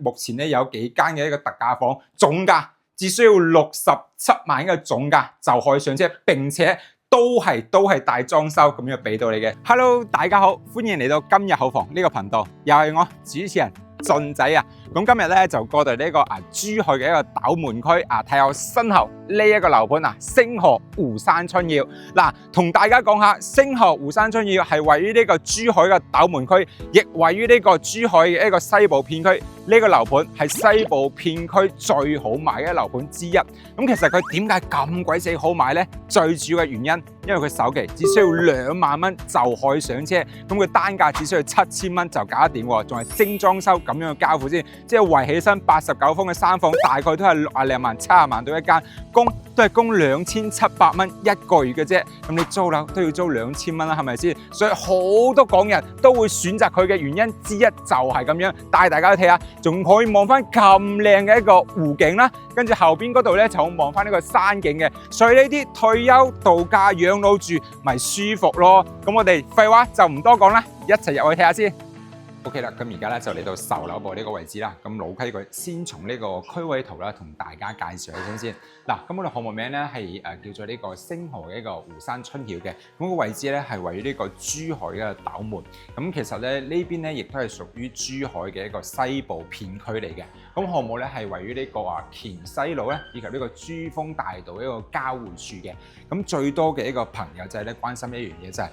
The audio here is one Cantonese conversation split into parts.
目前咧有幾間嘅一個特價房，總價只需要67萬嘅總價就可以上車，並且都係大裝修咁樣俾到你嘅。Hello， 大家好，歡迎嚟到今日好房呢個頻道，又係我主持人俊仔啊。咁今日咧就過到呢個珠海嘅一個斗門區睇下身後呢一個樓盤星河湖山春耀。嗱，同大家講下，星河湖山春耀係位於呢個珠海嘅斗門區，亦位於呢個珠海嘅一個西部片區。呢個樓盤係西部片區最好賣嘅樓盤之一。咁其實佢點解咁鬼死好賣呢？最主要嘅原因，因為佢首期只需要2萬蚊就可以上車，咁佢單價只需要7000蚊就搞得掂喎，仲係精裝修咁樣嘅交付先，即係圍起身89方嘅3房，大概都係60萬、70萬到一間，供都係供2700蚊一個月嘅啫。咁你租樓都要租2000蚊啦，係咪先？所以好多港人都會選擇佢嘅原因之一就係咁樣，帶大家睇下。仲可以望翻咁靚嘅一個湖景啦，跟住後邊嗰度咧就望翻呢個山景嘅，所以呢啲退休度假養老住咪舒服咯。咁我哋廢話就唔多講啦，一齊入去睇下先。OK 啦，咁而家咧就嚟到售樓部呢個位置啦。咁老規矩，先從呢個區位圖啦，同大家介紹一先。嗱，咁我哋項目名咧係叫做呢個星河嘅一個湖山春曉嘅。咁個位置咧係位於呢個珠海嘅斗門。咁其實咧呢邊咧亦都係屬於珠海嘅一個西部片區嚟嘅。咁項目咧係位於呢個黔西路咧以及呢個珠峰大道一個交匯處嘅。咁最多嘅一個朋友就係咧關心一樣嘢就係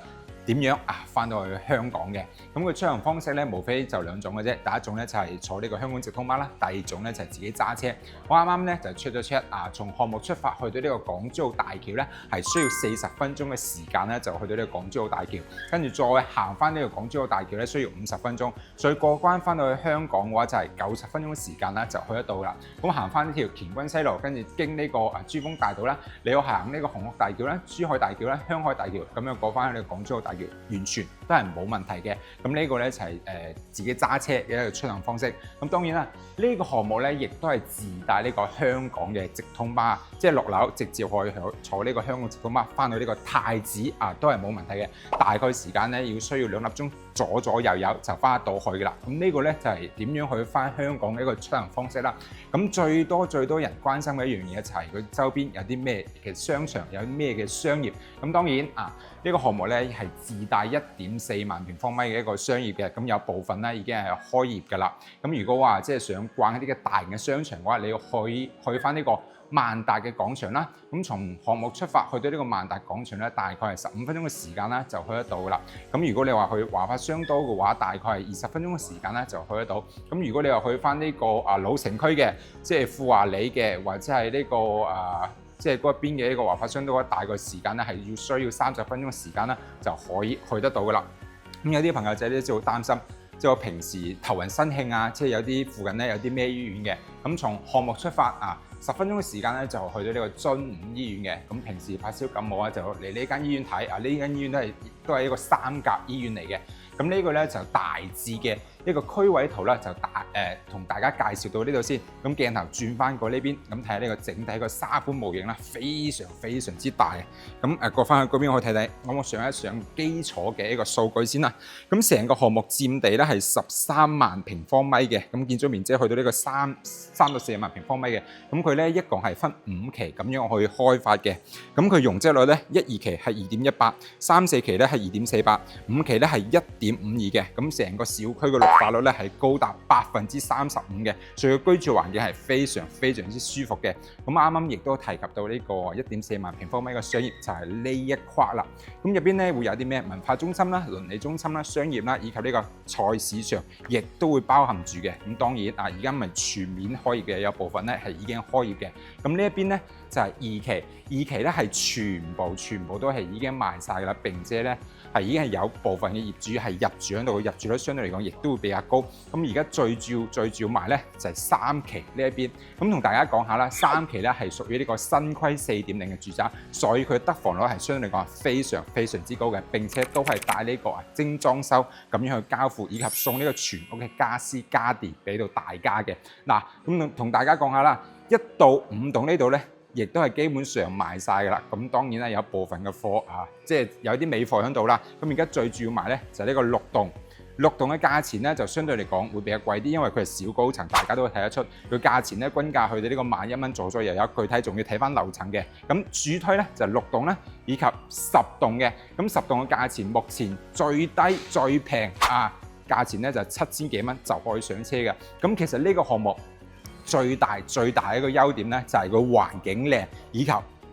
點樣翻到去香港嘅？咁佢出行方式咧，無非就2種嘅啫。第一種咧就係坐呢個香港直通巴啦，第二種咧就係自己揸車。我啱啱咧就出咗車從項目出發去到呢個港珠澳大橋咧，係需要40分鐘嘅時間咧，就去到呢個港珠澳大橋。跟住再行翻呢個港珠澳大橋咧，需要50分鐘。所以過關翻到去香港嘅話，就係90分鐘嘅時間啦，就去得到啦。咁行翻呢條乾坤西路，跟住經呢個珠峰大道啦，你要行呢個紅屋大橋啦、珠海大橋啦、香海大橋，咁樣過翻去呢個港珠澳大橋。完全都係冇問題嘅。咁呢個咧就係自己揸車嘅一個出行方式。咁當然啦，呢個項目咧亦都係自帶呢個香港嘅直通巴，即係落樓直接可以坐呢個香港直通巴翻到呢個太子都係冇問題嘅。大概時間咧要需要2粒鐘左右就翻得到去噶啦。咁呢個咧就係點樣去翻香港嘅一個出行方式啦。咁最多人關心嘅一樣嘢就係佢周邊有啲咩嘅商場，有啲咩嘅商業。咁當然呢個項目咧係自帶1.4萬平方米嘅一個商業嘅，咁有部分咧已經係開業㗎啦。咁如果話即係想逛一啲嘅大型嘅商場嘅話，你要去翻呢個萬達嘅廣場啦。咁從項目出發去到呢個萬達廣場咧，大概係15分鐘嘅時間啦，就去得到㗎啦。咁如果你話去華發商都嘅話，大概係20分鐘嘅時間咧就去得到。咁如果你話去翻呢個老城區嘅，即係富華里嘅，或者係呢個即係嗰邊嘅一個華發商都，大概時間咧係需要30分鐘嘅時間啦，就可以去得到㗎啦。咁有啲朋友仔咧就好擔心，即係我平時頭暈身興即係有啲附近咧有啲咩醫院嘅。咁從項目出發10分鐘嘅時間咧就去到呢個津午醫院嘅。咁平時發燒感冒就嚟呢間醫院睇。呢間醫院都係一個3甲醫院嚟嘅。咁呢個咧就大致嘅一個區位圖啦，就同大家介紹到呢度先。咁鏡頭轉翻過呢邊，咁睇下呢個整體個沙盤模型啦，非常之大。咁過翻去嗰邊可以睇睇。咁我上一上基礎嘅一個數據先啦。咁成個項目佔地咧係13萬平方米嘅。咁建築面積去到呢個3到4萬平方米嘅。咁佢咧一共係分5期咁樣去開發嘅。咁佢容積率咧1、2期係2.18，3、4期咧係2.48， 5期咧係1.52嘅。咁成個小區嘅綠化率咧係高達35%嘅，所以居住環境係非常之舒服嘅。咁啱啱亦都提及到呢個1.4萬平方米嘅商業就係呢一塊啦。咁入邊咧會有啲咩文化中心啦、鄰里中心啦、商業啦，以及呢個菜市場，亦都會包含住嘅。咁當然而家唔係全面開業嘅，有部分咧係已經開業嘅。咁呢一邊咧就係2期，2期咧係全部都係已經賣晒㗎啦，並且咧係已經係有部分嘅業主係入住喺度，入住率相對嚟講亦都會比較高。咁而家最主要賣咧就係3期呢一邊。咁同大家講下啦，3期咧係屬於呢個新規4.0嘅住宅，所以佢得房率係相對嚟講係非常之高嘅，並且都係帶呢個精裝修咁樣去交付，以及送呢個全屋嘅家私家電俾到大家嘅。嗱，咁同大家講下啦，1到5棟呢度咧，亦都係基本上賣晒㗎啦。咁當然啦，有部分嘅貨即係有啲尾貨喺度啦。咁而家最主要賣咧就係呢個6棟。6棟嘅價錢咧就相對嚟講會比較貴啲，因為佢係小高層，大家都會睇得出佢價錢咧均價去到呢個11,000蚊左右，又有具體仲要睇翻樓層嘅。咁主推咧就係6棟啦，以及10棟嘅。咁10棟嘅價錢目前最低最平價錢咧就7000幾蚊就可以上車嘅。咁其實呢個項目最大一個優點咧就係個環境靚，以及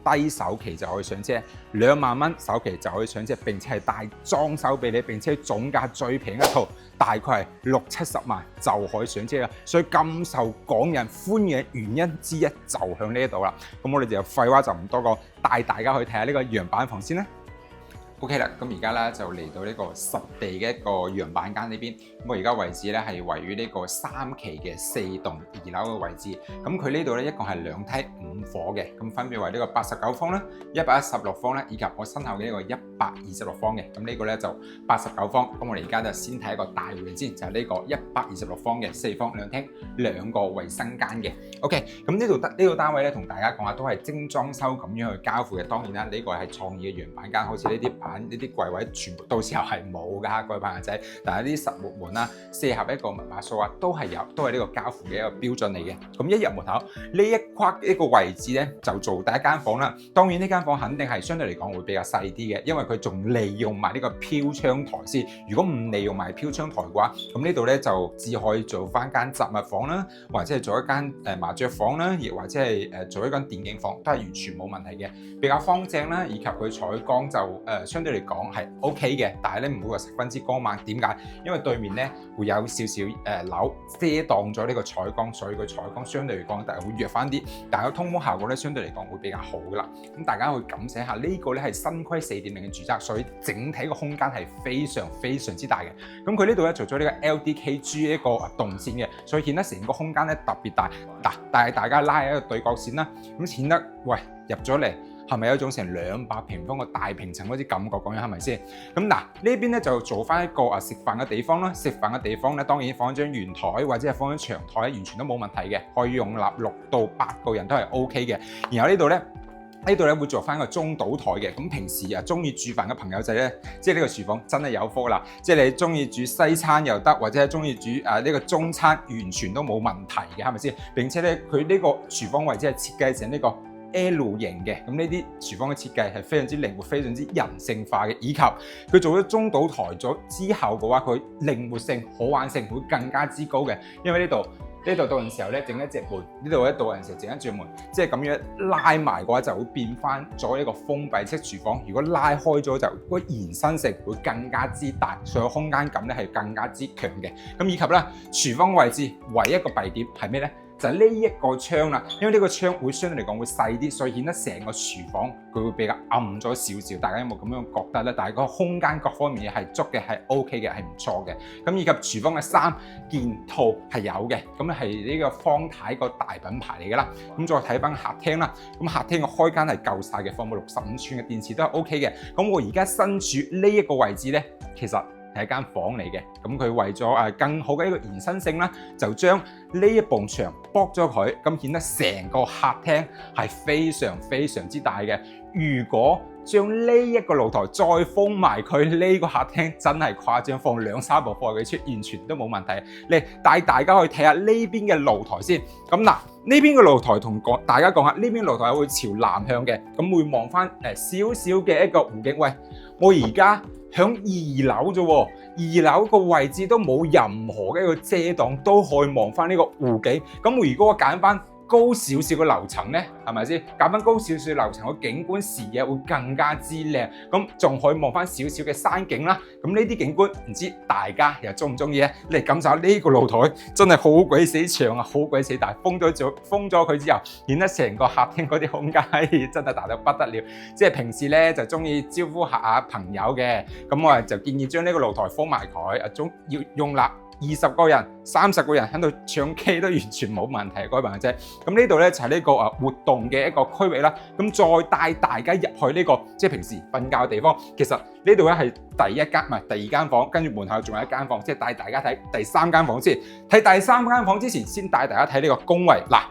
低首期就可以上車，2萬蚊首期就可以上車，並且係帶裝修俾你，並且總價最平一套大概係60-70萬就可以上車啦。所以咁受港人歡迎嘅原因之一就向呢一度啦。咁我哋就廢話就唔多講，帶大家去睇下呢個樣板房先啦。OK 啦，咁而家咧就嚟到呢個實地嘅一個樣板間呢邊。咁我而家位置咧係位於呢個3期嘅4棟2樓嘅位置。咁佢呢度咧一共係2梯5伙嘅，咁分別為呢個89方啦、116方啦，以及我身後嘅呢個126方嘅。咁呢個咧就89方。咁我哋而家就先睇一個大戶先，就係呢個126方嘅4房2廳2個衛生間嘅。OK， 咁呢度單位咧同大家講下都係精裝修咁樣去交付嘅。當然啦，呢個係創意嘅樣板間，好似呢啲呢啲櫃位全部到時候係冇㗎，各位朋友仔。但係呢啲實木門啊、4合一個密碼鎖啊，都係呢個交付嘅一個標準嚟嘅。咁一入門口呢一框呢個位置咧，就做第一間房啦。當然呢間房肯定係相對嚟講會比較細啲嘅，因為佢仲利用埋呢個飄窗台先。如果唔利用埋飄窗台嘅話，咁呢度咧就只可以做翻間雜物房啦，或者係做一間麻雀房啦，亦或者係做一間電競房，都係完全冇問題嘅，比較方正啦，以及佢採光就相對嚟講係 OK 嘅，但係咧唔會話十分之光猛。點解？因為對面咧會有少少樓遮擋咗呢個採光，所以個採光相對嚟講但係會弱翻啲，但係個通風效果咧相對嚟講會比較好噶啦。咁大家去感受下呢個咧係新規4.0嘅住宅，所以整體個空間係非常之大嘅。咁佢呢度咧做咗呢個 LDKG 一個動線嘅，所以顯得成個空間咧特別大。但係大家拉一個對角線啦，咁顯得喂入咗嚟。係咪有一種成200平方個大平層嗰啲感覺？講緊係咪先？咁嗱呢邊咧就做翻一個食飯嘅地方啦。食飯嘅地方咧當然放張圓台或者係放張長台，完全都冇問題嘅，可以容納6到8個人都係 OK 嘅。然後呢度咧會做翻一個中島台嘅。咁平時中意煮飯嘅朋友仔咧，即係呢個廚房真係有福啦！即係你中意煮西餐又得，或者係中意煮呢個中餐，完全都冇問題嘅，係咪先？並且咧佢呢個廚房位置係設計成呢個L 型嘅，咁呢啲廚房嘅設計係非常之靈活、非常之人性化嘅，以及佢做咗中島台咗之後嘅話，佢靈活性、可玩性會更加之高嘅。因為呢度到陣時候咧整一隻門，呢度到陣時候整一隻門，即係咁樣拉埋嘅話就會變翻咗一個封閉式廚房。如果拉開咗就個延伸性會更加之大，所以空間感咧係更加之強嘅。咁以及咧廚房位置唯一一個弊點係咩咧？就係呢一個窗啦，因為呢個窗會相對嚟講會細啲，所以顯得成個廚房佢會比較暗咗少少。大家有冇咁樣覺得咧？但係個空間各方面係足嘅，係 OK 嘅，係唔錯嘅。咁以及廚房嘅3件套係有嘅，咁係呢個方太個大品牌嚟㗎啦。咁再睇翻客廳啦，咁客廳個開間係夠晒嘅，放部65寸嘅電視都係 OK 嘅。咁我而家身處呢一個位置咧，其實係一間房嚟嘅，咁佢為咗更好嘅一個延伸性啦，就將呢一埲牆剝咗佢，咁顯得成個客廳係非常之大嘅。如果將呢一個露台再封埋佢，呢個客廳真係誇張，放2-3部貨佢出，完全都冇問題。嚟帶大家去睇下呢邊嘅露台先。咁嗱，呢邊嘅露台同大家講下，呢邊露台會朝南向嘅，咁會望翻少少嘅一個湖景。喂，我而家響2樓啫喎，2樓個位置都冇任何嘅一個遮擋，都可以望翻呢個湖景。咁如果我揀翻高少少嘅樓層咧，係咪先？揀翻高少少樓層個景觀視野會更加之靚，咁仲可以望翻少少嘅山景啦。咁呢啲景觀唔知大家又中唔中意咧？嚟感受下呢個露台真係好鬼死長啊，好鬼死大。封咗佢之後，顯得成個客廳嗰啲空間真係大到不得了。即係平時咧就中意招呼下朋友嘅，咁我就建議將呢個露台封埋佢，要用納20個人、30個人喺度唱 K 都完全冇問題，各位朋友仔。咁呢度咧就係呢個活動嘅一個區域啦。咁再帶大家入去呢個即係平時瞓覺嘅地方。其實呢度咧係第二間房，跟住門口仲有一間房，即係帶大家睇第3間房先。睇第3間房之前，先帶大家睇呢個工位嗱。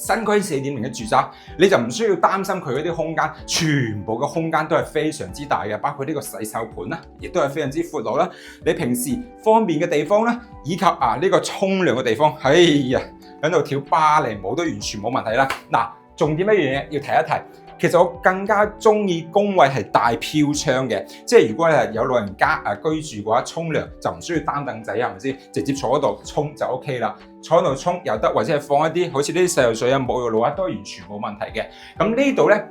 新區4.0嘅住宅，你就唔需要擔心佢嗰啲空間，全部嘅空間都係非常之大嘅，包括呢個洗手盤啦，亦都係非常之闊落啦。你平時方便嘅地方啦，以及呢個沖涼嘅地方，哎呀，喺度跳芭蕾舞都完全冇問題啦。嗱，重點一樣嘢要提一提。其實我更加中意工位係大飄窗嘅，即係如果你係有老人家居住嘅話，沖涼就唔需要擔凳仔，係咪先？直接坐喺度沖就 OK 啦，坐喺度沖又得，或者係放一啲好似呢啲細路水啊、沐浴露啊，都完全冇問題嘅。咁呢度咧。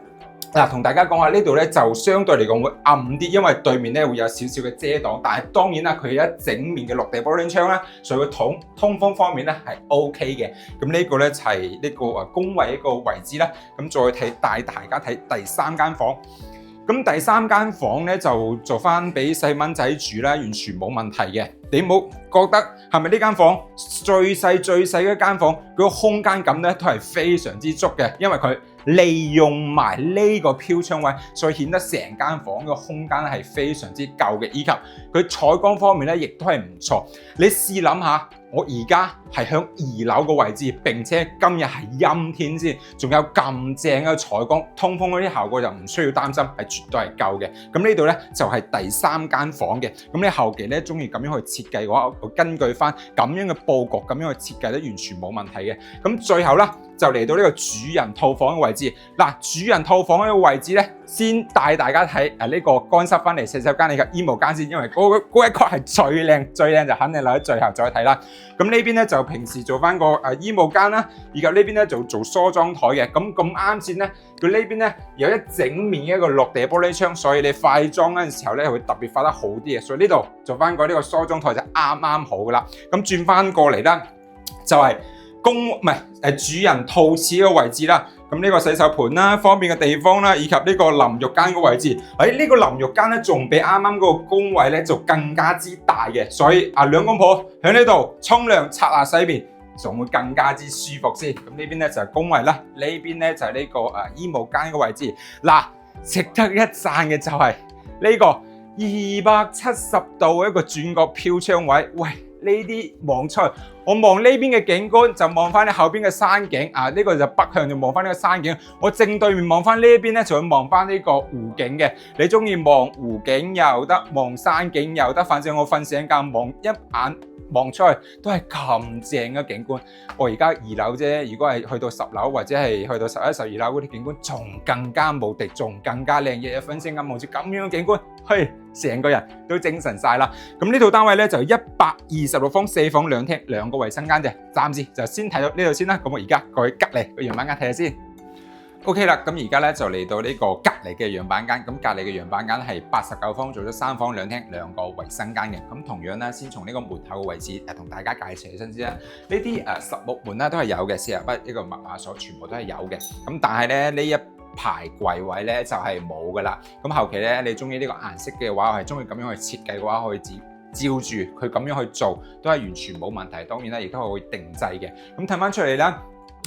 同大家講下呢度咧就相對嚟講會暗啲，因為對面咧會有少少嘅遮擋，但係當然啦，佢有一整面嘅落地玻璃窗啦，所以佢通風方面咧係 OK 嘅。咁呢個咧就係呢個工位一個位置啦。咁再帶大家睇第三間房。咁第三間房咧就做翻俾細蚊仔住啦，完全冇問題嘅。你冇覺得係咪呢間房最細嘅一間房？佢個空間感咧都係非常之足嘅，因為佢利用埋呢個飄窗位，所以顯得成間房嘅空間係非常之夠嘅，以及佢採光方面咧亦都係唔錯。你試諗下，我而家係響2樓個位置，並且今日係陰天先，仲有咁正嘅採光，通風嗰啲效果就唔需要擔心，係絕對係夠嘅。咁呢度咧就係第三間房嘅。咁你後期咧中意咁樣去設計嘅話，我根據翻咁樣嘅佈局，咁樣去設計咧完全冇問題嘅。咁最後啦，就嚟到呢個主人套房嘅位置。嗱，主人套房呢個位置咧，先帶大家睇呢個乾濕分離洗手間以及衣帽間先，因為嗰一個係最靚就肯定留喺最後再睇啦。咁呢邊咧就平時做翻個衣帽間啦，以及呢邊咧就做梳妝台嘅。咁啱先咧，佢呢邊咧有一整面嘅一個落地玻璃窗，所以你化妝嗰陣時候咧會特別化得好啲嘅。所以呢度做翻個呢個梳妝台就啱好噶啦。咁轉翻過嚟啦，就係主人套廁嘅位置啦。咁呢個洗手盆啦，方便嘅地方啦，以及呢個淋浴間嘅位置。呢個淋浴間咧，仲比啱啱嗰個工位咧就更加之大嘅，所以兩公婆喺呢度沖涼、刷牙、洗面，仲會更加之舒服先。咁呢邊咧就係工位啦，呢邊咧就係呢個衣帽間嘅位置。嗱，值得一讚嘅就係呢個270度一個轉角飄窗位，喂！呢啲望出去，我望呢邊嘅景觀就望翻你後邊嘅山景啊！呢個就北向就望翻呢個山景，我正對面望翻呢邊咧就會望翻呢個湖景嘅。你中意望湖景又得，望山景又得，反正我瞓醒覺望一眼望出去都係咁正嘅景觀。我而家2樓啫，如果係去到10樓或者係去到11、12樓嗰啲景觀，仲更加無敵，仲更加靚。日日瞓醒覺望住咁樣嘅景觀，成個人都精神晒啦。咁呢套單位咧就126方，4房2廳，2個衛生間啫。暫時就先睇到呢度先啦。咁我而家過去隔離個樣板間睇下先。OK 啦，咁而家咧就嚟到呢個隔離嘅樣板間。咁隔離嘅樣板間係89方，做咗3房2廳，2個衛生間嘅。咁同樣咧，先從呢個門口嘅位置同大家介紹起身先啦。呢啲實木門咧都係有嘅，40筆呢個密碼鎖全部都係有嘅。咁但係咧呢一排櫃位咧就係冇噶啦。咁後期咧你中意呢個顏色嘅話，我係中意咁樣去設計嘅話，可以照住佢咁樣去做，都係完全冇問題。當然啦，亦都係會定製嘅。咁睇翻出嚟啦。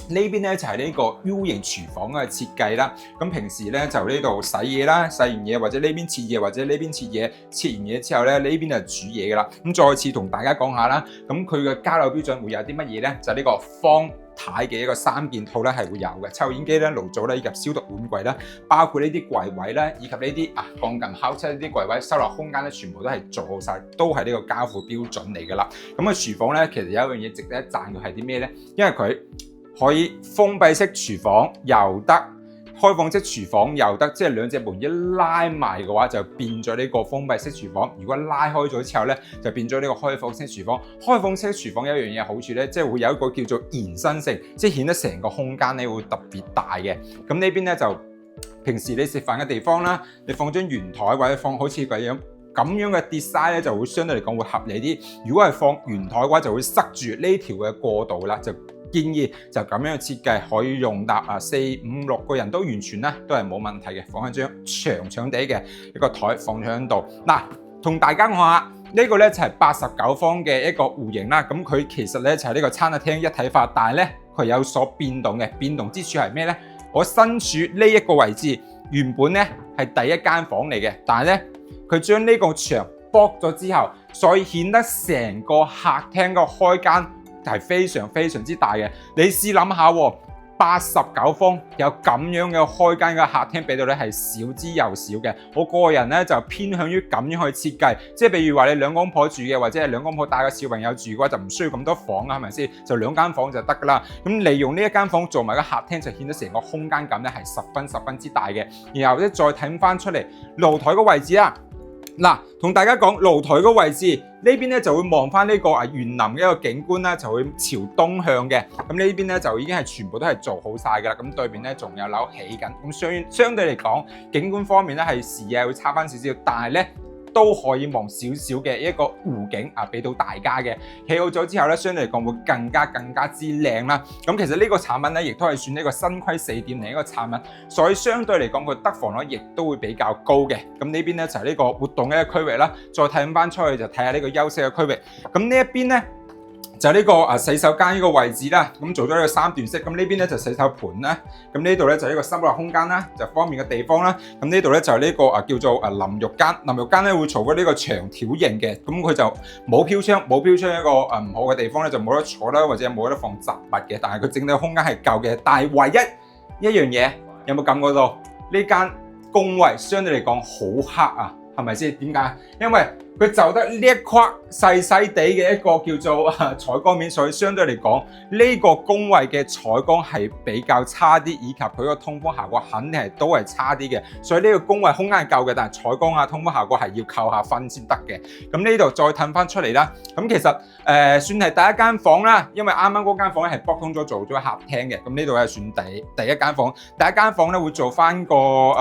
呢邊咧就係呢個 U 型廚房嘅設計啦。咁平時咧就呢度洗嘢啦，洗完嘢或者呢邊切嘢，或者呢邊切嘢，切完嘢之後咧呢邊就煮嘢噶啦。咁再次同大家講下啦，咁佢嘅交樓標準會有啲乜嘢咧？就係呢個方太嘅一個3件套咧係會有嘅，抽煙機咧、爐灶咧以及消毒碗櫃啦，包括呢啲櫃位啦，以及呢啲鋼琴烤漆呢啲櫃位收納空間咧，全部都係做好晒，都係呢個交付標準嚟噶啦。咁啊廚房咧，其實有一樣嘢值得一讚嘅係啲咩咧？因為佢可以封閉式廚房又得，開放式廚房又得，即係兩隻門一拉埋嘅話，就變咗呢個封閉式廚房。如果拉開咗之後咧，就變咗呢個開放式廚房。開放式廚房有一樣嘢好處咧，即係會有一個叫做延伸性，即係顯得成個空間咧會特別大嘅。咁呢邊咧就平時你食飯嘅地方啦，你放張圓台或者放好似咁樣嘅 design 咧，就會相對嚟講會合理啲。如果係放圓台嘅話，就會塞住呢條嘅過道啦，就建議就咁樣嘅設計，可以容納4、5、6個人都完全咧都係冇問題嘅。放一張長長地嘅一個台放喺度。嗱，同大家講下呢個咧就係89方嘅一個戶型啦。咁佢其實咧就係呢個餐廳一體化，但係咧佢有所變動嘅。變動之處係咩咧？我身處呢一個位置原本咧係第一間房嚟嘅，但係咧佢將呢個牆剝咗之後，所以顯得成個客廳個開間係非常之大嘅。你試諗下89方有咁樣嘅開間嘅客廳俾到你係少之又少嘅。我個人咧就偏向於咁樣去設計，即係譬如話你兩公婆住嘅，或者係兩公婆帶個小朋友住嘅話，就唔需要咁多房啊，係咪先？就2間房就得㗎啦。咁利用呢一間房做埋個客廳，就顯得成個空間感咧係十分之大嘅。然後咧再睇翻出嚟露台個位置啦。嗱，同大家講露台個位置呢邊咧就會望翻呢個園林嘅一個景觀啦，就會朝東向嘅。咁呢邊咧就已經係全部都係做好晒㗎啦。咁對面咧仲有樓起緊。咁相對嚟講，景觀方面咧係視野會差翻少少，但係咧都可以望少少嘅一個湖景啊，俾到大家嘅。起好咗之後咧，相對嚟講會更加之靚啦。咁其實呢個產品咧，亦都係算呢個新規4.0一個產品，所以相對嚟講個得房率亦都會比較高嘅。咁呢邊咧就係呢個活動嘅一個區域啦。再睇翻出去就睇下呢個休息嘅區域。咁呢一邊咧，就呢個洗手間呢個位置啦，咁做咗呢個3段式。咁呢邊咧就洗手盤啦，咁呢度咧就呢個收納空間啦，就方便嘅地方啦。咁呢度咧就呢個叫做淋浴間，淋浴間咧會做過呢個長條型嘅，咁佢就冇飄窗一個唔好嘅地方咧就冇得坐啦，或者冇得放雜物嘅，但係佢整體空間係夠嘅。但係唯一一樣嘢，有冇感覺到呢間工位相對嚟講好黑啊？係咪先？點解？因為佢就得呢一塊細地嘅一個叫做採光面，所以相對嚟講呢個工位嘅採光係比較差啲，以及佢個通風效果肯定係都係差啲嘅。所以呢個工位空間係夠嘅，但係採光啊、通風效果係要扣下分先得嘅。咁呢度再褪翻出嚟啦。咁其實算係第一間房啦，因為啱啱嗰間房咧係駁通咗做咗客廳嘅。咁呢度係算第一間房。第一間房咧會做翻個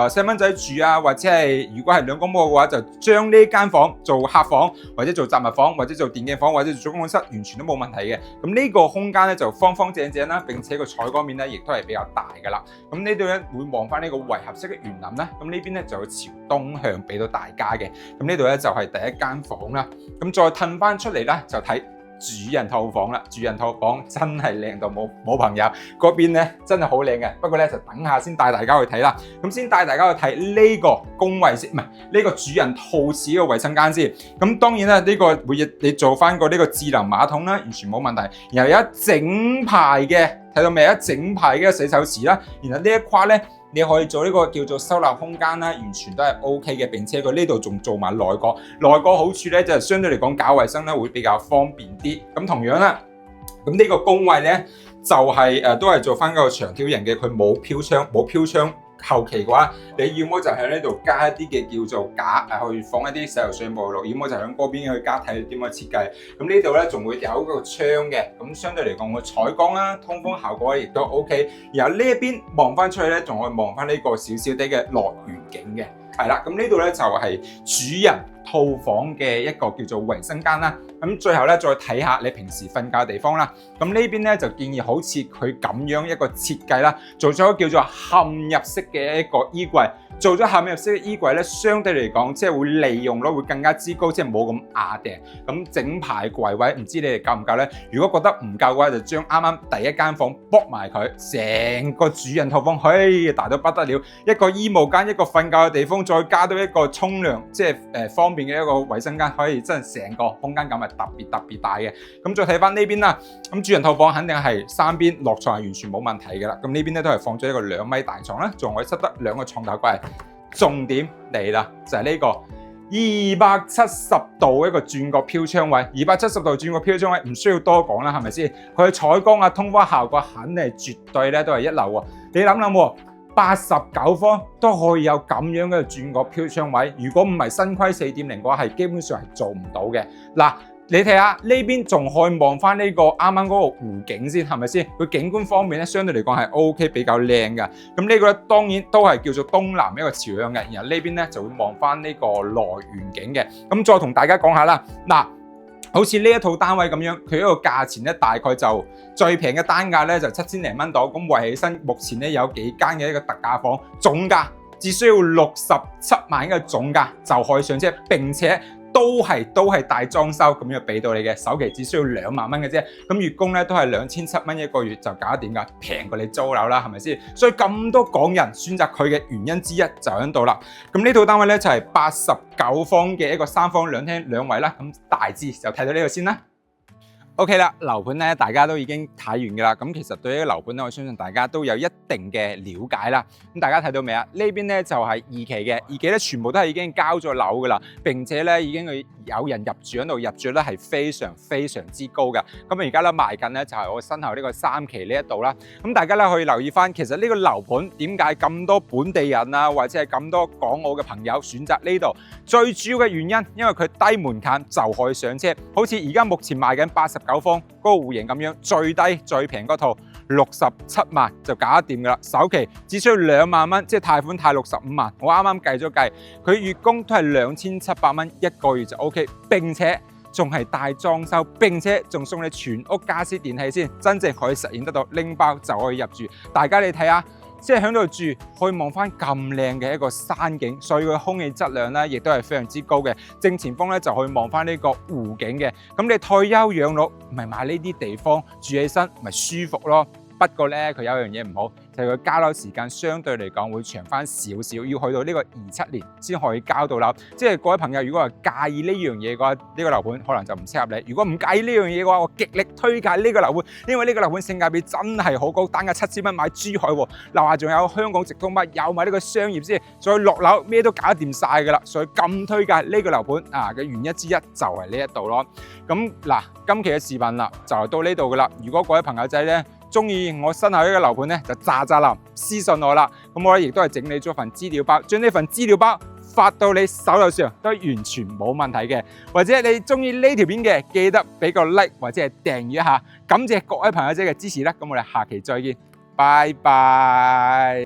細蚊仔住啊，或者係如果係兩公婆嘅話，就將呢間房做客房，或者做雜物房，或者做電競房，或者做公共室，完全都冇問題嘅。咁呢個空間咧就方正啦，並且個採光面咧亦都係比較大噶啦。咁呢度咧會望翻呢個圍合式嘅園林啦。咁呢邊咧就會朝東向俾到大家嘅。咁呢度咧就係第一間房啦。咁再褪翻出嚟啦，就睇主人套房啦。主人套房真係靚到冇朋友，嗰邊咧真係好靚嘅。不過咧就等下先帶大家去睇啦。咁先帶大家去睇呢個公衛先，唔係呢個主人套廁嘅衛生間先。咁當然啦，呢個每日你做翻個呢個智能馬桶啦，完全冇問題。然後有一整排嘅，睇到未？一整排嘅洗手池啦。然後呢一塊咧，你可以做呢個叫做收納空間啦，完全都係 OK 嘅。並且佢呢度仲做埋內角，內角好處咧就係相對嚟講搞衛生咧會比較方便啲。咁同樣啦，咁呢個工位咧就係都係做翻個長條型嘅，佢冇飄窗。後期嘅話，你要麼就喺呢度加一啲嘅叫做架去放一啲洗頭水沐浴露，要麼就喺嗰邊去加睇點樣設計。咁呢度咧仲會有一個窗嘅，咁相對嚟講個採光啦、通風效果亦都 OK。然後呢一邊望翻出去咧，仲可以望翻呢個少少啲嘅樂園景嘅。係啦，咁呢度咧就係主人套房嘅一個叫做衛生間啦。咁最後咧再睇下你平時瞓覺嘅地方啦。咁呢邊咧就建議好似佢咁樣一個設計啦，做咗叫做嵌入式嘅一個衣櫃。做咗嵌入式嘅衣櫃咧，相對嚟講即係會利用率會更加之高，即係冇咁壓嘅。咁整排櫃位唔知你哋夠唔夠咧？如果覺得唔夠嘅話，就將啱啱第一間房駁埋佢，成個主人套房可大到不得了。一個衣帽間，一個瞓覺嘅地方，再加到一個沖涼，即係方便嘅一個衛生間，可以真係成個空間感係特別大嘅。咁再睇翻呢邊啦，咁主人套房肯定係3邊落床係完全冇問題嘅啦。咁呢邊咧都係放咗一個2米大床啦，仲可以塞得2個床頭櫃。重點嚟啦，就係呢個270度一個轉角飄窗位，270度轉角飄窗位唔需要多講啦，係咪先？佢嘅採光啊、通風效果肯定係絕對咧都係一流喎。你諗諗，89方都可以有咁樣嘅轉角飄窗位，如果唔係新規4.0嘅話，係基本上係做唔到嘅。嗱，你睇下呢邊仲可以望翻呢個啱啱嗰個湖景先，係咪先？佢景觀方面咧，相對嚟講係 OK 比較靚嘅。咁呢個咧當然都係叫做東南一個朝向嘅，然後呢邊咧就會望翻呢個內園景嘅。咁再同大家講下啦，嗱，好似呢一套單位咁樣，佢一個價錢咧大概就最平嘅單價咧就7000零蚊到。咁圍起身目前咧有幾間嘅一個特價房，總價只需要67萬嘅總價就可以上車，並且都係大裝修咁樣俾到你嘅，首期只需要2萬蚊嘅啫。咁月供咧都係2700蚊一個月就搞得掂㗎，平過你租樓啦，係咪先？所以咁多港人選擇佢嘅原因之一就喺度啦。咁呢套單位咧就係89方嘅一個3房2廳2衛啦。咁大致就睇到呢度先啦。OK 啦，樓盤咧大家都已經睇完㗎啦。咁其實對於樓盤咧，我相信大家都有一定嘅了解啦。咁大家睇到未啊？呢邊咧就係二期嘅，二期咧全部都係已經交咗樓㗎啦，並且咧已經有人入住喺度，入住咧係非常非常之高㗎。咁而家咧賣緊咧就係我身後呢個3期呢一度啦。咁大家咧可以留意翻，其實呢個樓盤點解咁多本地人啊，或者係咁多港澳嘅朋友選擇呢度？最主要嘅原因，因為佢低門檻就可以上車，好似而家目前賣緊89方嗰個戶型咁樣，最低最平嗰套67萬就搞得掂㗎啦。首期只需要2萬蚊，即係貸款貸65萬。我啱啱計咗計，佢月供都係2700蚊一個月就 OK， 並且仲係大裝修，並且仲送你全屋家私電器先，真正可以實現得到拎包就可以入住。大家你睇下。即係喺度住，可以望翻咁靚嘅一個山景，所以佢空氣質量咧，亦都係非常之高嘅。正前方咧就可以望翻呢個湖景嘅。咁你退休養老，咪買呢啲地方住起身，咪舒服咯。不過咧，佢有一樣嘢唔好，就係佢交樓時間相對嚟講會長翻少少，要去到呢個27年先可以交到樓。即係各位朋友，如果係介意呢樣嘢嘅話，呢個樓盤可能就唔適合你。如果唔介意呢樣嘢嘅話，我極力推介呢個樓盤，因為呢個樓盤性價比真係好高，單價7000蚊買珠海喎，樓下仲有香港直通巴，有埋呢個商業先，再落樓咩都搞掂晒㗎啦。所以咁推介呢個樓盤嘅原因之一就係呢一度咯。咁嗱，今期嘅視頻啦就到呢度㗎啦。如果各位朋友仔咧，中意我身後呢個樓盤咧，就喳林私信我啦。咁我咧亦都係整理咗份資料包，將呢份資料包發到你手頭上都完全冇問題嘅。或者你中意呢條片嘅，記得俾個 like 或者係訂閱一下。感謝各位朋友仔嘅支持啦。咁我哋下期再見，拜拜。